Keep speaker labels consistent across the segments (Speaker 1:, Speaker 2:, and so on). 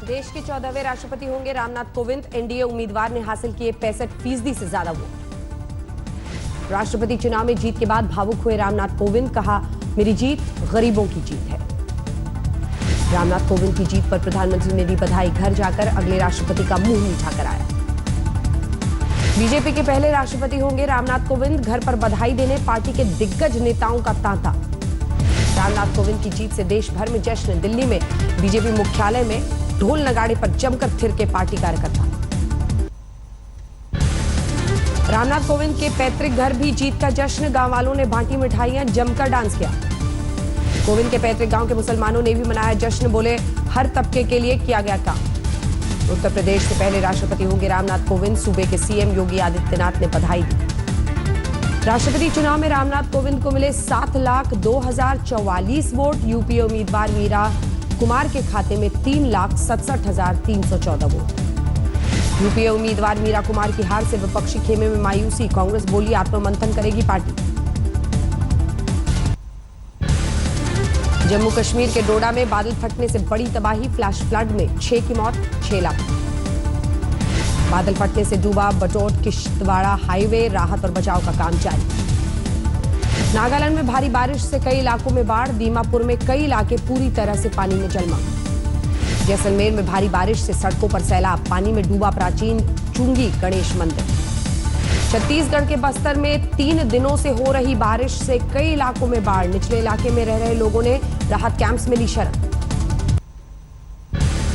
Speaker 1: देश के 14वें राष्ट्रपति होंगे रामनाथ कोविंद। एनडीए उम्मीदवार ने हासिल किए 65% से ज्यादा वोट। राष्ट्रपति चुनाव में जीत के बाद भावुक हुए रामनाथ कोविंद, कहा मेरी जीत गरीबों की जीत है। रामनाथ कोविंद की जीत पर प्रधानमंत्री ने दी बधाई। घर जाकर अगले राष्ट्रपति का मुंह मीठा कराया। बीजेपी के पहले राष्ट्रपति होंगे रामनाथ कोविंद। घर पर बधाई देने पार्टी के दिग्गज नेताओं का तांता। रामनाथ कोविंद की जीत से देश भर में जश्न। दिल्ली में बीजेपी मुख्यालय में ढोल नगाड़े पर जमकर थिरके पार्टी कार्यकर्ता। रामनाथ कोविंद के पैतृक घर भी जीत का जश्न। गांव वालों ने बांटी मिठाइयां, जमकर डांस किया। कोविंद के पैतृक गांव के मुसलमानों ने भी मनाया जश्न। बोले हर तबके के लिए किया गया काम। उत्तर प्रदेश से पहले राष्ट्रपति होंगे रामनाथ कोविंद। सूबे के सीएम योगी आदित्यनाथ ने बधाई दी। राष्ट्रपति चुनाव में रामनाथ कोविंद को मिले 7,02,044 वोट। यूपीए उम्मीदवार मीरा कुमार के खाते में 3,67,314 वोट। यूपीए उम्मीदवार मीरा कुमार की हार से विपक्षी खेमे में मायूसी। कांग्रेस बोली आत्ममंथन करेगी पार्टी। जम्मू कश्मीर के डोडा में बादल फटने से बड़ी तबाही। फ्लैश फ्लड में 6 की मौत, 6 लाख। बादल फटने से डूबा बटोट किश्तवाड़ा हाईवे। राहत और बचाव का काम जारी। नागालैंड में भारी बारिश से कई इलाकों में बाढ़। दीमापुर में कई इलाके पूरी तरह से पानी में जलमग्न। जैसलमेर में भारी बारिश से सड़कों पर सैलाब। पानी में डूबा प्राचीन चुंगी गणेश मंदिर। छत्तीसगढ़ के बस्तर में 3 दिनों से हो रही बारिश से कई इलाकों में बाढ़। निचले इलाके में रह रहे लोगों ने राहत कैंप्स में ली शरण।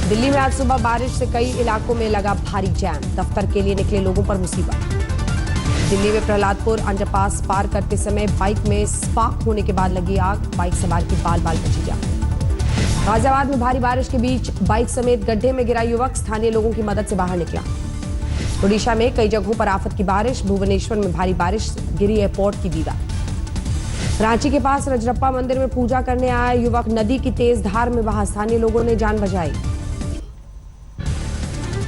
Speaker 1: दिल्ली में आज सुबह बारिश से कई इलाकों में लगा भारी जैम। दफ्तर के लिए निकले लोगों पर मुसीबत। दिल्ली में प्रहलादपुर अंडरपास पार करते समय बाइक में स्पार्क होने के बाद लगी आग। बाइक सवार की बाल बाल बची जान। गाजियाबाद में भारी बारिश के बीच बाइक समेत गड्ढे में गिरा युवक। स्थानीय लोगों की मदद से बाहर निकला। ओडिशा में कई जगहों पर आफत की बारिश। भुवनेश्वर में भारी बारिश, गिरी एयरपोर्ट की दीवार। रांची के पास रजरप्पा मंदिर में पूजा करने आया युवक नदी की तेज धार में बहा। स्थानीय लोगों ने जान बचाई।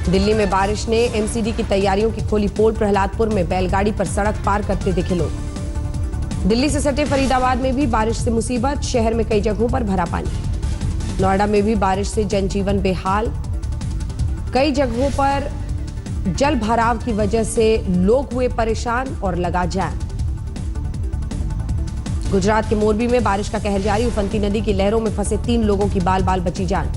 Speaker 1: दिल्ली में बारिश ने एमसीडी की तैयारियों की खोली पोल। प्रहलादपुर में बैलगाड़ी पर सड़क पार करते दिखे लोग। दिल्ली से सटे फरीदाबाद में भी बारिश से मुसीबत। शहर में कई जगहों पर भरा पानी। नोएडा में भी बारिश से जनजीवन बेहाल। कई जगहों पर जल भराव की वजह से लोग हुए परेशान और लगा जैम। गुजरात के मोरबी में बारिश का कहर जारी। उफनती नदी की लहरों में फंसे 3 लोगों की बाल बाल बची जान।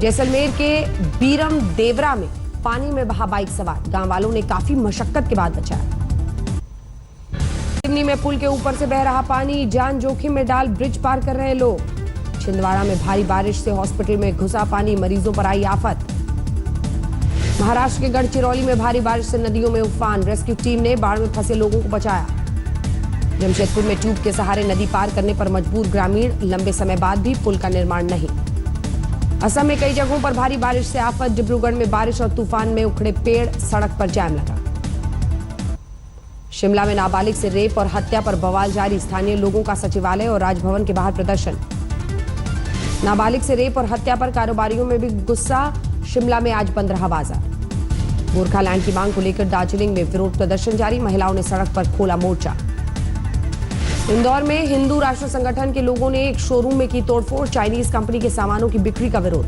Speaker 1: जैसलमेर के बीरम देवरा में पानी में बहा बाइक सवार। गांव वालों ने काफी मशक्कत के बाद बचाया। सिवनी में पुल के ऊपर से बह रहा पानी। जान जोखिम में डाल ब्रिज पार कर रहे लोग। छिंदवाड़ा में भारी बारिश से हॉस्पिटल में घुसा पानी। मरीजों पर आई आफत। महाराष्ट्र के गढ़चिरौली में भारी बारिश से नदियों में उफान। रेस्क्यू टीम ने बाढ़ में फंसे लोगों को बचाया। जमशेदपुर में ट्यूब के सहारे नदी पार करने पर मजबूर ग्रामीण। लंबे समय बाद भी पुल का निर्माण नहीं। असम में कई जगहों पर भारी बारिश से आफत। डिब्रूगढ़ में बारिश और तूफान में उखड़े पेड़, सड़क पर जाम लगा। शिमला में नाबालिग से रेप और हत्या पर बवाल जारी। स्थानीय लोगों का सचिवालय और राजभवन के बाहर प्रदर्शन। नाबालिग से रेप और हत्या पर कारोबारियों में भी गुस्सा। शिमला में आज बंद रहा बाजार। गोरखालैंड की मांग को लेकर दार्जिलिंग में विरोध प्रदर्शन जारी। महिलाओं ने सड़क पर खोला मोर्चा। इंदौर में हिंदू राष्ट्र संगठन के लोगों ने एक शोरूम में की तोड़फोड़। चाइनीज कंपनी के सामानों की बिक्री का विरोध।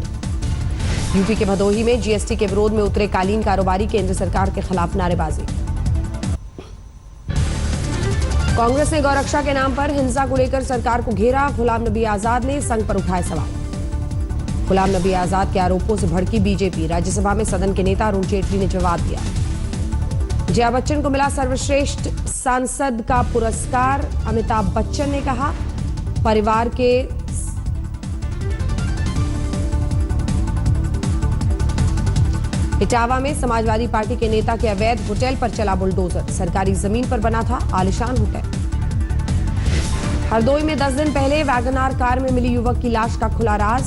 Speaker 1: यूपी के भदोही में जीएसटी के विरोध में उतरे कालीन कारोबारी। केंद्र सरकार के खिलाफ नारेबाजी। कांग्रेस ने गौरक्षा के नाम पर हिंसा को लेकर सरकार को घेरा। गुलाम नबी आजाद ने संघ पर उठाए सवाल। गुलाम नबी आजाद के आरोपों से भड़की बीजेपी। राज्यसभा में सदन के नेता अरुण जेटली ने जवाब दिया। जया बच्चन को मिला सर्वश्रेष्ठ सांसद का पुरस्कार। अमिताभ बच्चन ने कहा परिवार के इटावा में समाजवादी पार्टी के नेता के अवैध होटल पर चला बुलडोजर। सरकारी जमीन पर बना था आलीशान होटल। हरदोई में 10 दिन पहले वैगनार कार में मिली युवक की लाश का खुला राज।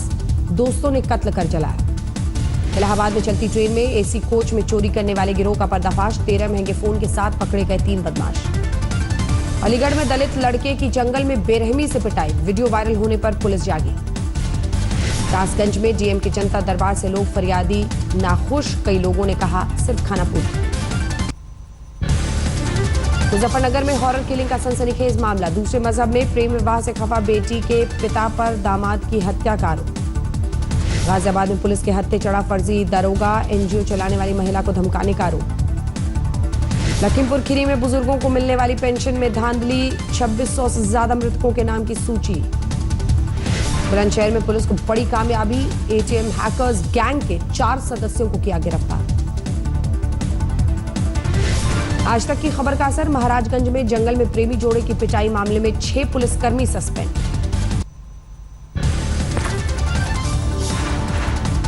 Speaker 1: दोस्तों ने कत्ल कर जलाया। इलाहाबाद में चलती ट्रेन में एसी कोच में चोरी करने वाले गिरोह का पर्दाफाश। 13 महंगे फोन के साथ पकड़े गए 3 बदमाश। अलीगढ़ में दलित लड़के की जंगल में बेरहमी से पिटाई। वीडियो वायरल होने पर पुलिस जागी। दासगंज में डीएम के जनता दरबार से लोग फरियादी नाखुश। कई लोगों ने कहा सिर्फ खाना पूरी। मुजफ्फरनगर में हॉरर किलिंग का सनसनीखेज मामला। दूसरे मजहब में प्रेम विवाह से खफा बेटी के पिता पर दामाद की हत्या का आरोप। गाजियाबाद में पुलिस के हत्थे चढ़ा फर्जी दरोगा, एनजीओ चलाने वाली महिला को धमकाने का आरोप। लखीमपुर खीरी में बुजुर्गों को मिलने वाली पेंशन में धांधली, 2600 से ज्यादा मृतकों के नाम की सूची। बुलंदशहर में पुलिस को बड़ी कामयाबी, एटीएम हैकर्स गैंग के 4 सदस्यों को किया गिरफ्तार। आज तक की खबर का असर, महाराजगंज में जंगल में प्रेमी जोड़े की पिटाई मामले में 6 पुलिसकर्मी सस्पेंड।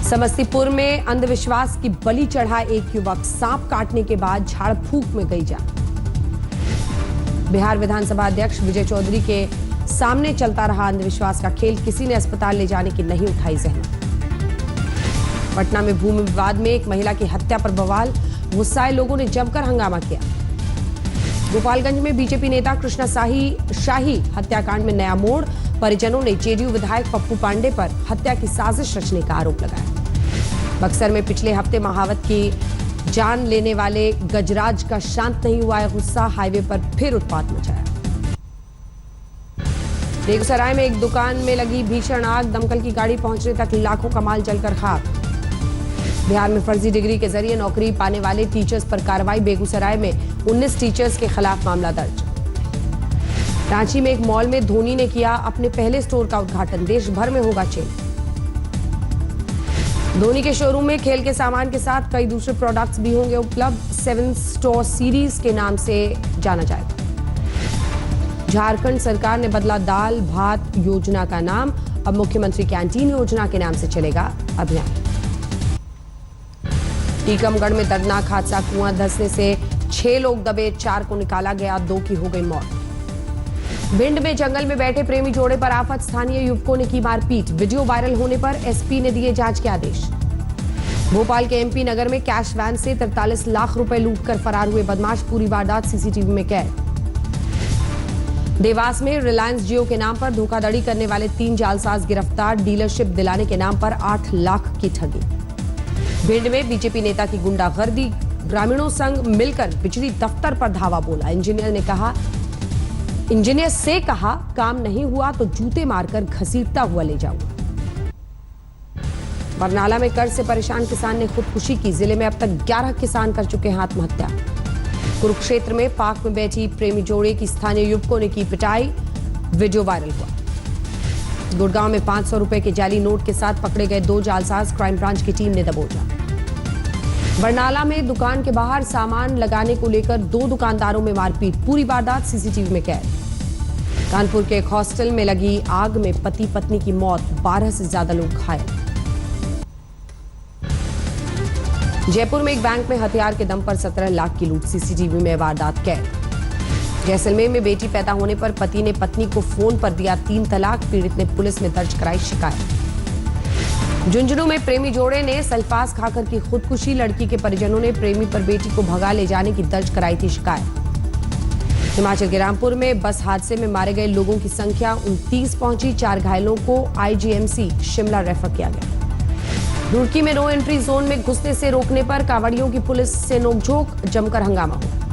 Speaker 1: समस्तीपुर में अंधविश्वास की बलि चढ़ा एक युवक, सांप काटने के बाद झाड़ फूंक में गई जान। बिहार विधानसभा अध्यक्ष विजय चौधरी के सामने चलता रहा अंधविश्वास का खेल, किसी ने अस्पताल ले जाने की नहीं उठाई जहमत। पटना में भूमि विवाद में एक महिला की हत्या पर बवाल, गुस्साए लोगों ने जमकर हंगामा किया। गोपालगंज में बीजेपी नेता कृष्णा शाही हत्याकांड में नया मोड़, परिजनों ने जेडीयू विधायक पप्पू पांडे पर हत्या की साजिश रचने का आरोप लगाया। बक्सर में पिछले हफ्ते महावत की जान लेने वाले गजराज का शांत नहीं हुआ है गुस्सा, हाईवे पर फिर उत्पात मचाया। बेगूसराय में एक दुकान में लगी भीषण आग, दमकल की गाड़ी पहुंचने तक लाखों का माल जलकर खाक। बिहार में फर्जी डिग्री के जरिए नौकरी पाने वाले टीचर्स पर कार्रवाई, बेगूसराय में 19 टीचर्स के खिलाफ मामला दर्ज। रांची में एक मॉल में धोनी ने किया अपने पहले स्टोर का उद्घाटन, देश भर में होगा चेन। धोनी के शोरूम में खेल के सामान के साथ कई दूसरे प्रोडक्ट्स भी होंगे उपलब्ध, 7 स्टोर सीरीज के नाम से जाना जाएगा। झारखंड सरकार ने बदला दाल भात योजना का नाम, अब मुख्यमंत्री कैंटीन योजना के नाम से चलेगा अभियान। टीकमगढ़ में दर्दनाक हादसा, कुआं धंसने से 6 लोग दबे, 4 को निकाला गया, 2 की हो गई मौत। भिंड में जंगल में बैठे प्रेमी जोड़े पर आफत, स्थानीय युवकों ने की मारपीट, वीडियो वायरल होने पर एसपी ने दिए जांच के आदेश। भोपाल के एमपी नगर में कैश वैन से 43 लाख रुपए लूटकर फरार हुए बदमाश, पूरी वारदात सीसीटीवी में कैद। देवास में रिलायंस जियो के नाम पर धोखाधड़ी करने वाले 3 जालसाज गिरफ्तार, डीलरशिप दिलाने के नाम पर 8 लाख की ठगी। भिंड में बीजेपी नेता की गुंडागर्दी, ग्रामीणों संग मिलकर बिजली दफ्तर पर धावा बोला, इंजीनियर से कहा काम नहीं हुआ तो जूते मारकर घसीटता हुआ ले जाऊंगा। बरनाला में कर्ज से परेशान किसान ने खुदकुशी की, जिले में अब तक 11 किसान कर चुके हैं आत्महत्या। कुरुक्षेत्र में पार्क में बैठी प्रेमी जोड़े की स्थानीय युवकों ने की पिटाई, वीडियो वायरल हुआ। गुड़गांव में 500 रुपए के जाली नोट के साथ पकड़े गए 2 जालसाज, क्राइम ब्रांच की टीम ने दबोचा। बरनाला में दुकान के बाहर सामान लगाने को लेकर 2 दुकानदारों में मारपीट, पूरी वारदात सीसीटीवी में कैद। कानपुर के एक हॉस्टल में लगी आग में पति पत्नी की मौत, 12 से ज्यादा लोग घायल। जयपुर में एक बैंक में हथियार के दम पर 17 लाख की लूट, सीसीटीवी में वारदात कैद। जैसलमेर में बेटी पैदा होने पर पति ने पत्नी को फोन पर दिया 3 तलाक, पीड़ित ने पुलिस में दर्ज कराई शिकायत। झुंझुनू में प्रेमी जोड़े ने सल्फास खाकर की खुदकुशी, लड़की के परिजनों ने प्रेमी पर बेटी को भगा ले जाने की दर्ज कराई थी शिकायत। हिमाचल के रामपुर में बस हादसे में मारे गए लोगों की संख्या 29 पहुंची, 4 घायलों को आईजीएमसी शिमला रेफर किया गया। रुड़की में नो एंट्री जोन में घुसने से रोकने पर कांवड़ियों की पुलिस से नोकझोंक, जमकर हंगामा हुआ।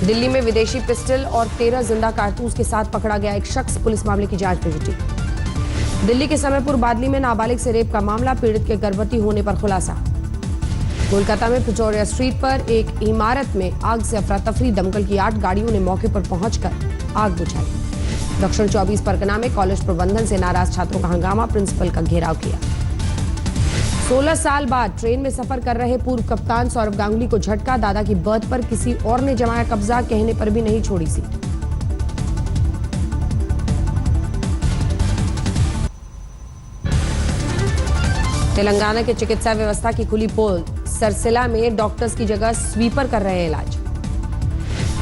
Speaker 1: दिल्ली में विदेशी पिस्टल और 13 जिंदा कारतूस के साथ पकड़ा गया एक शख्स, पुलिस मामले की जांच में जुटी। दिल्ली के समयपुर बादली में नाबालिग से रेप का मामला, पीड़ित के गर्भवती होने पर खुलासा। कोलकाता में पिटोरिया स्ट्रीट पर एक इमारत में आग से अफरा तफरी, दमकल की 8 गाड़ियों ने मौके पर पहुंचकर आग बुझाई। दक्षिण 24 परगना में कॉलेज प्रबंधन से नाराज छात्रों का हंगामा, प्रिंसिपल का घेराव किया। 16 साल बाद ट्रेन में सफर कर रहे पूर्व कप्तान सौरव गांगुली को झटका, दादा की बर्थ पर किसी और ने जमाया कब्जा, कहने पर भी नहीं छोड़ी सीट। तेलंगाना के चिकित्सा व्यवस्था की खुली पोल, सरसिला में डॉक्टर्स की जगह स्वीपर कर रहे हैं इलाज।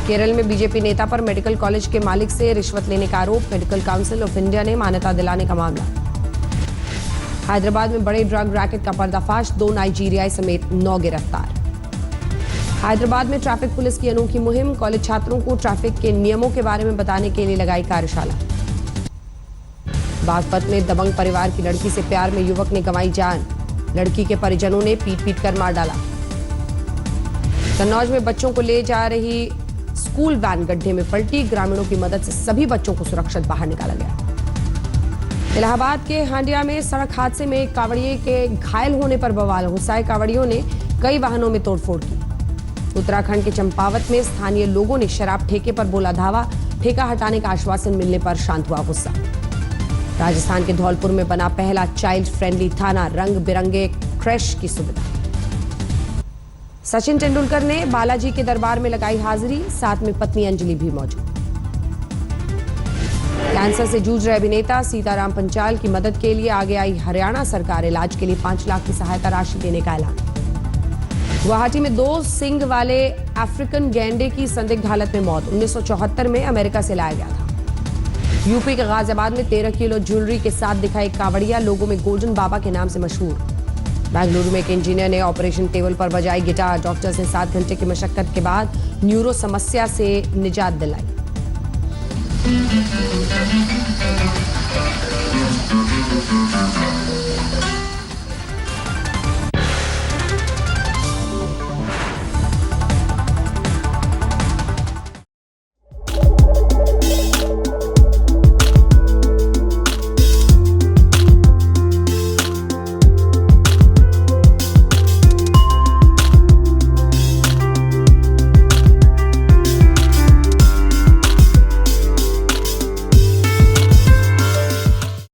Speaker 1: केरल में बीजेपी नेता पर मेडिकल कॉलेज के मालिक से रिश्वत लेने का आरोप, मेडिकल काउंसिल ऑफ इंडिया ने मान्यता दिलाने का मामला। हैदराबाद में बड़े ड्रग रैकेट का पर्दाफाश, 2 नाइजीरियाई समेत 9 गिरफ्तार। हैदराबाद में ट्रैफिक पुलिस की अनोखी मुहिम, कॉलेज छात्रों को ट्रैफिक के नियमों के बारे में बताने के लिए लगाई कार्यशाला। बागपत में दबंग परिवार की लड़की से प्यार में युवक ने गंवाई जान, लड़की के परिजनों ने पीट कर मार डाला। कन्नौज में बच्चों को ले जा रही स्कूल वैन गड्ढे में पलटी, ग्रामीणों की मदद से सभी बच्चों को सुरक्षित बाहर निकाला गया। इलाहाबाद के हांडिया में सड़क हादसे में एक कांवड़िए के घायल होने पर बवाल। गुस्साए कांवड़ियों ने कई वाहनों में तोड़फोड़ की। उत्तराखंड के चंपावत में स्थानीय लोगों ने शराब ठेके पर बोला धावा। ठेका हटाने का आश्वासन मिलने पर शांत हुआ गुस्सा। राजस्थान के धौलपुर में बना पहला चाइल्ड फ्रेंडली थाना, रंग बिरंगे क्रैश की सुविधा। सचिन तेंदुलकर ने बालाजी के दरबार में लगाई हाजिरी, साथ में पत्नी अंजलि भी मौजूद। कैंसर से जूझ रहे अभिनेता सीताराम पंचाल की मदद के लिए आगे आई हरियाणा सरकार। इलाज के लिए 5 लाख की सहायता राशि देने का ऐलान। गुवाहाटी में 2 सींग वाले अफ्रीकन गैंडे की संदिग्ध हालत में मौत। 1974 में अमेरिका से लाया गया था। यूपी के गाजियाबाद में 13 किलो ज्वेलरी के साथ दिखा एक कांवड़िया, लोगों में गोल्डन बाबा के नाम से मशहूर। बेंगलुरु में एक इंजीनियर ने ऑपरेशन टेबल पर बजाई गिटार। डॉक्टर्स ने 7 घंटे की मशक्कत के बाद न्यूरो समस्या से निजात दिलाई।